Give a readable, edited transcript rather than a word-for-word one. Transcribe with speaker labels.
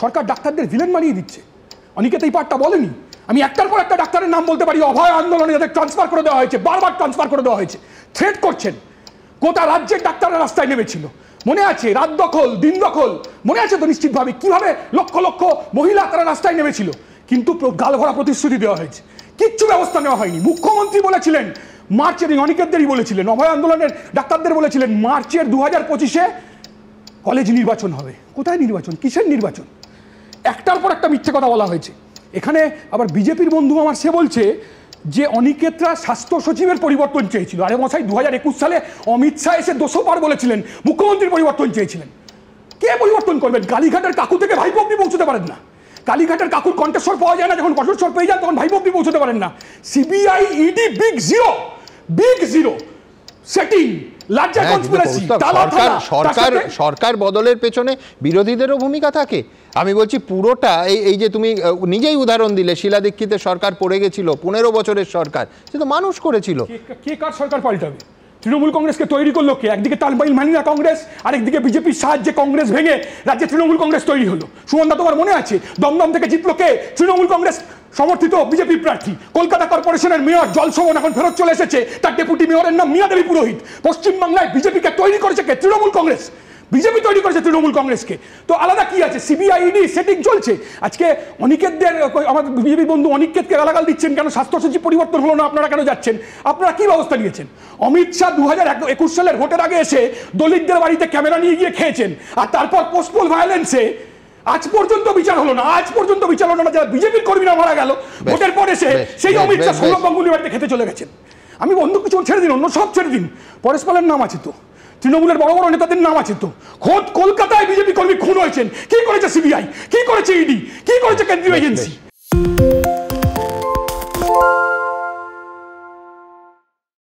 Speaker 1: সরকার ডাক্তারদের ভিলেন বানিয়ে দিচ্ছে। অনিকেত এই পার্টটা বলেনি। আমি একটার পর একটা ডাক্তারের নাম বলতে পারি, অভয় আন্দোলনে যাদের ট্রান্সফার করে দেওয়া হয়েছে, বারবার ট্রান্সফার করে দেওয়া হয়েছে, থ্রেট করছেন। গোটা রাজ্যের ডাক্তাররা রাস্তায় নেমেছিল, মনে আছে? রাত দখল, দিন দখল, মনে আছে তো নিশ্চিতভাবে? কিভাবে লক্ষ লক্ষ মহিলা তারা রাস্তায় নেমেছিল, কিন্তু গাল ভরা প্রতিশ্রুতি দেওয়া হয়েছে, কিচ্ছু ব্যবস্থা নেওয়া হয়নি। মুখ্যমন্ত্রী বলেছিলেন মার্চের, অনিকেতদেরই বলেছিলেন, অভয় আন্দোলনের ডাক্তারদের বলেছিলেন মার্চের 2025-এ কলেজ নির্বাচন হবে। কোথায় নির্বাচন? কিসের নির্বাচন? একটার পর একটা মিথ্যে কথা বলা হয়েছে। এখানে আবার বিজেপির বন্ধু আমার সে বলছে যে অনিকেতরা স্বাস্থ্য সচিবের পরিবর্তন চেয়েছিল। আরে মশাই, 2021 সালে অমিত শাহ এসে 200 বার বলেছিলেন মুখ্যমন্ত্রীর পরিবর্তন চেয়েছিলেন। কে পরিবর্তন করবেন? কালীঘাটের কাকু থেকে ভাইপো অব্দি পৌঁছতে পারেন না। কালীঘাটের কাকুর কণ্ঠস্বর পাওয়া যায় না, যখন কণ্ঠস্বর পেয়ে যান তখন ভাইপো অব্দি পৌঁছতে পারেন না। CBI, ED, big zero setting,
Speaker 2: সরকার বদলের পেছনে বিরোধীদেরও ভূমিকা থাকে। আমি বলছি পুরোটা এই যে তুমি নিজেই উদাহরণ দিলে, শীলা দীক্ষিতের সরকার পড়ে গেছিল, 15 বছরের সরকার, সে তো মানুষ করেছিল।
Speaker 1: কে কার সরকার পাল্টাবে? তৃণমূল কংগ্রেসকে তৈরি করলো কে? একদিকে তালবাইল মানিনা কংগ্রেস, আরেকদিকে বিজেপির সাহায্যে কংগ্রেস ভেঙে রাজ্যে তৃণমূল কংগ্রেস তৈরি হলো। সুমনদা, তোমার মনে আছে দমদম থেকে জিতলো কে? তৃণমূল কংগ্রেস সমর্থিত বিজেপি প্রার্থী। কলকাতা কর্পোরেশনের মেয়র জলসোমন এখন ফেরত চলে এসেছে, তার ডেপুটি মেয়রের নাম মিয়া দেবী পুরোহিত। পশ্চিমবাংলায় বিজেপিকে তৈরি করেছে কে? তৃণমূল কংগ্রেস। বিজেপি তৈরি করেছে তৃণমূল কংগ্রেসকে। তো আলাদা কি আছে? সিবিআই, ইডি সেটিং চলছে। আজকে অনিকেতদের, আমার বিজেপি বন্ধু অনিকেতকে গালাগাল দিচ্ছেন কেন? স্বাস্থ্য সচিব পরিবর্তন হলো না, আপনারা কেন যাচ্ছেন? আপনারা কি ব্যবস্থা নিয়েছেন? অমিত শাহ 2021 সালের ভোটের আগে এসে দলিতদের বাড়িতে ক্যামেরা নিয়ে গিয়ে খেয়েছেন, আর তারপর পোস্টপোল ভায়োলেন্সে আজ পর্যন্ত বিচার হলো না। যারা বিজেপির কর্মীরা মারা গেল ভোটের পর এসে, সেই অমিত শাহ সৌরভ গাঙ্গুলির বাড়িতে খেতে চলে গেছেন। আমি বন্ধু কিছু ছেড়ে দিন, অন্য সব ছেড়ে দিন, পরেশ পালের নাম আছে তো, তৃণমূলের বড় বড় নেতাদের নাম আছে তো। খোদ কলকাতায় বিজেপি কর্মী খুন হয়েছেন, কি করেছে সিবিআই, কি করেছে ইডি, কি করেছে কেন্দ্রীয় এজেন্সি?